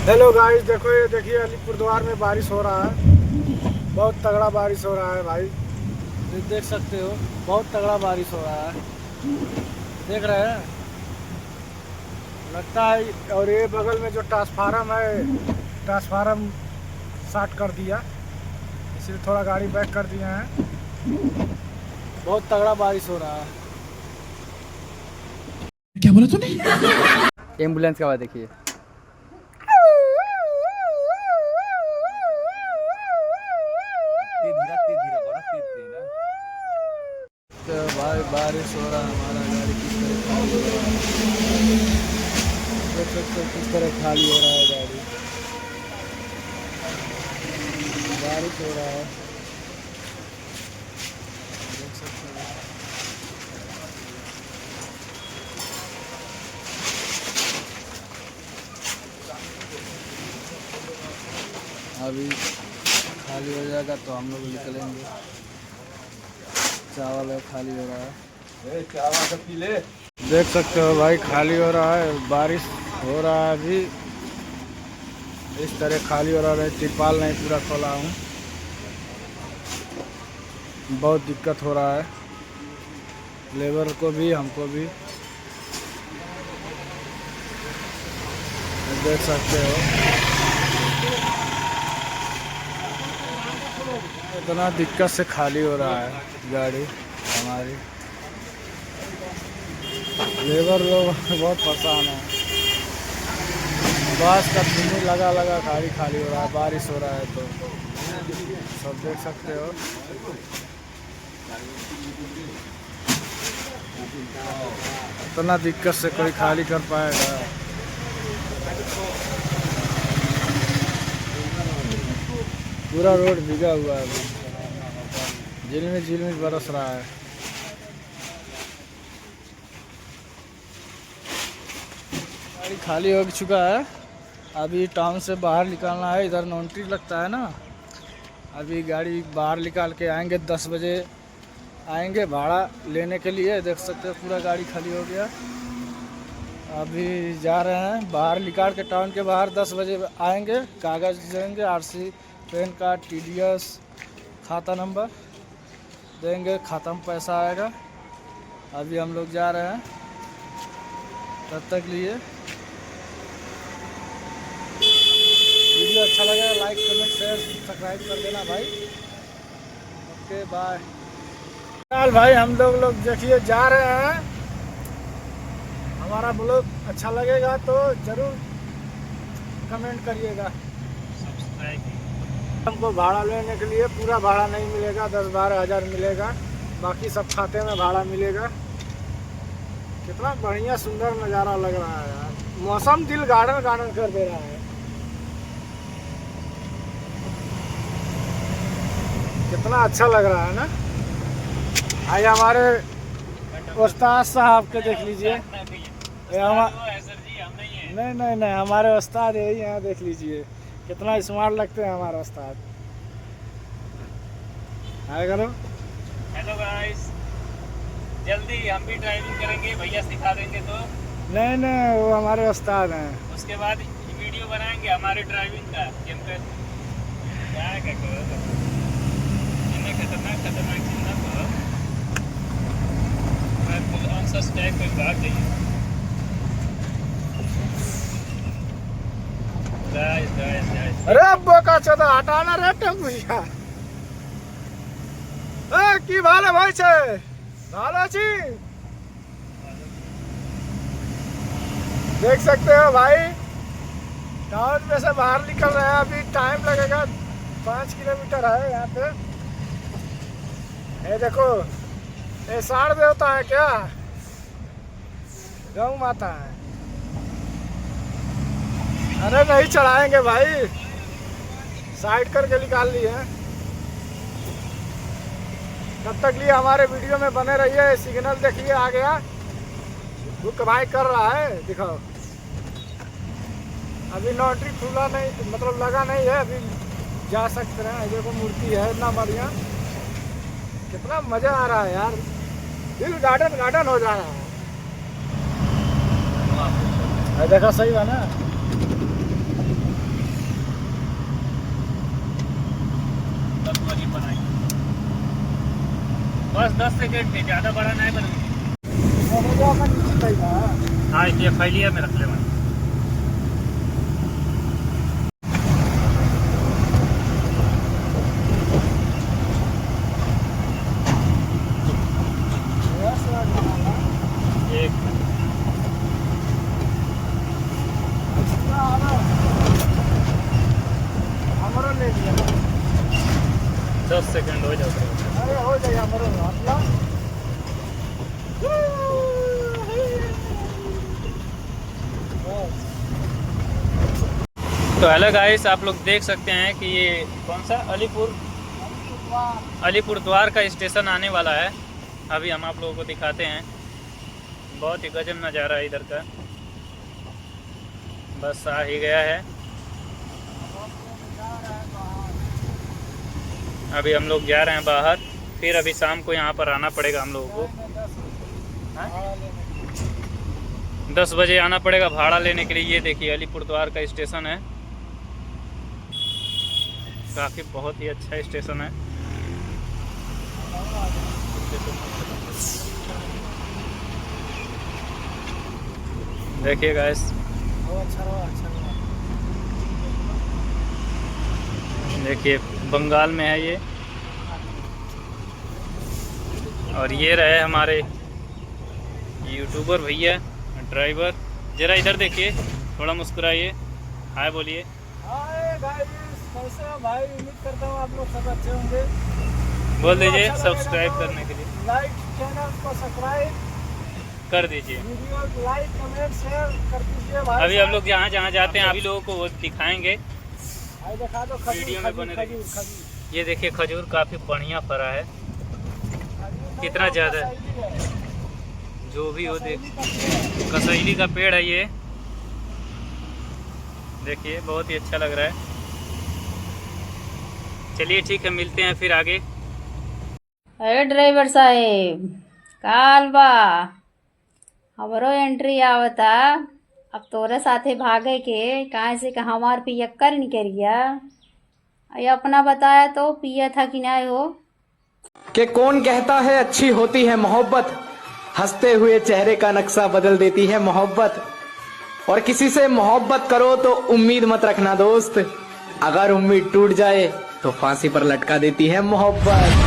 Hello guys, देखो ये देखिए अलीपुरद्वार में बारिश हो रहा है। बहुत तगड़ा बारिश हो रहा है भाई। ये देख सकते हो, बहुत तगड़ा बारिश हो रहा है। देख रहे हैं, लगता है। और ये बगल में जो ट्रांसफार्मर है, ट्रांसफार्मर शॉर्ट कर दिया, इसलिए थोड़ा गाड़ी बैक कर दिया है। बहुत तगड़ा बारिश हो रहा है। क्या बोला तूने? एम्बुलेंस का आवाज देखिए। तो भाई बारिश हो रहा है, हमारा गाड़ी किस तरह खाली हो रहा है। देख सकते हो किस तरह खाली हो रहा है गाड़ी। बारिश हो रहा है, देख सकते हो। अभी खाली हो जाएगा तो हम लोग निकलेंगे। चावल है, खाली हो रहा है। चावल का पी ले। देख सकते हो भाई, खाली हो रहा है। बारिश हो रहा है अभी, इस तरह खाली हो रहा है। तिरपाल नहीं पूरा खोला हूँ, बहुत दिक्कत हो रहा है लेबर को भी, हमको भी। देख सकते हो इतना दिक्कत से खाली हो रहा है गाड़ी हमारी। लेबर लोग बहुत परेशान है। बस का धुनी लगा लगा खाली खाली हो रहा है, बारिश हो रहा है तो सब देख सकते हो। इतना दिक्कत से कोई खाली कर पाएगा? पूरा रोड भीगा हुआ है, झिलमिल बरस रहा है। गाड़ी खाली हो चुका है। अभी टाउन से बाहर निकालना है, इधर नॉन्ट्री लगता है ना। अभी गाड़ी बाहर निकाल के आएंगे, 10 बजे आएंगे भाड़ा लेने के लिए। देख सकते हो पूरा गाड़ी खाली हो गया। अभी जा रहे हैं बाहर निकाल के, टाउन के बाहर 10 बजे आएंगे। कागज़ देंगे, आरसी, पैन कार्ड, TDS, खाता नंबर देंगे, खाता में पैसा आएगा। अभी हम लोग जा रहे हैं, तब तक लिए वीडियो अच्छा लगा लाइक कमेंट शेयर सब्सक्राइब कर देना भाई। Okay bye. फिलहाल भाई हम लोग देखिए जा रहे हैं। हमारा ब्लॉग अच्छा लगेगा तो ज़रूर कमेंट करिएगा। हमको भाड़ा लेने के लिए पूरा भाड़ा नहीं मिलेगा, 10-12 हज़ार मिलेगा, बाकी सब खाते में भाड़ा मिलेगा। कितना बढ़िया सुंदर नज़ारा लग रहा है यार। मौसम दिल गार्डन गार्डन कर दे रहा है। कितना अच्छा लग रहा है ना। आइए हमारे उस्ताद साहब के देख लीजिए। नहीं, हमारे उस्ताद यही हैं, देख लीजिए कितना स्मार्ट लगते हैं हमारे उस्ताद। हाय करो। हेलो गाइस, जल्दी हम भी ड्राइविंग करेंगे, भैया सिखा देंगे तो। नहीं, वो हमारे उस्ताद हैं। उसके बाद वीडियो बनाएंगे हमारे ड्राइविंग का। खतरनाक चलना तो ऑन सस्टैक कोई भाग गई। गाइस अरे बोका चोदा हटाना रे टेम्पुया। की भाले भाई छे भालो छी। देख सकते हो भाई, टाउन में से बाहर निकल रहे हैं। अभी टाइम लगेगा, 5 किलोमीटर है यहाँ पे। ये देखो, ये साढ़ देवता है क्या? गौ माता है। अरे नहीं चढ़ाएंगे भाई, साइड करके निकाल लिए। तब तक लिए हमारे वीडियो में बने रहिए। सिग्नल देखिए आ गया, बुक भाई कर रहा है, दिखाओ। अभी नॉन्ट्री खुला नहीं, मतलब लगा नहीं है, अभी जा सकते हैं। देखो मूर्ति है इतना बढ़िया, कितना मजा आ रहा है यार। दिल गार्डन गार्डन हो जा रहा है। देखा सही है ना। वाली बनाई। बस 10 सेकेंड के, ज़्यादा बड़ा नहीं बनेगी। हाँ ये फैलिया में रख ले मैंने। एक 10 सेकेंड हो जाता है। तो हेलो गाइस, आप लोग देख सकते हैं कि ये कौन सा अलीपुर द्वार का स्टेशन आने वाला है। अभी हम आप लोगों को दिखाते हैं। बहुत ही गजब नज़ारा है इधर का। बस आ ही गया है। अभी हम लोग जा रहे हैं बाहर। फिर अभी शाम को यहाँ पर आना पड़ेगा हम लोगों को। 10 बजे आना पड़ेगा भाड़ा लेने के लिए। ये देखिए अलीपुर द्वार का स्टेशन है। काफ़ी बहुत ही अच्छा स्टेशन है। देखिए गाइस, देखिए बंगाल में है ये। और ये रहे हमारे यूट्यूबर भैया ड्राइवर। जरा इधर देखिए, थोड़ा मुस्कुराइए, हाय बोलिए। हाय गाइस, कैसे हो भाई? उम्मीद करता हूँ आप लोग सब अच्छे होंगे। बोल दीजिए सब्सक्राइब करने के लिए। लाइक चैनल को सब्सक्राइब कर दीजिए। वीडियो लाइक कमेंट शेयर कर दीजिए भाई। अभी हम लोग जहाँ जहाँ जाते हैं अभी लोगों को वो दिखाएंगे। दिखा दो खजूर, वीडियो में बने रहिए। खजूर। ये देखिए खजूर काफ़ी बढ़िया फरा है। कितना ज़्यादा है, जो भी हो देख। कसैली का पेड़ है ये, देखिए बहुत ही अच्छा लग रहा है। चलिए ठीक है, मिलते हैं फिर आगे। अरे ड्राइवर साहेब, काल बा हमरो एंट्री आवता। अब तोरे साथे भागे के कहाँ से कहाँ हमार पियक्कर निकरिया। ये अपना बताया तो पिया था कि नहीं हो। कि कौन कहता है अच्छी होती है मोहब्बत, हंसते हुए चेहरे का नक्शा बदल देती है मोहब्बत। और किसी से मोहब्बत करो तो उम्मीद मत रखना दोस्त, अगर उम्मीद टूट जाए तो फांसी पर लटका देती है मोहब्बत।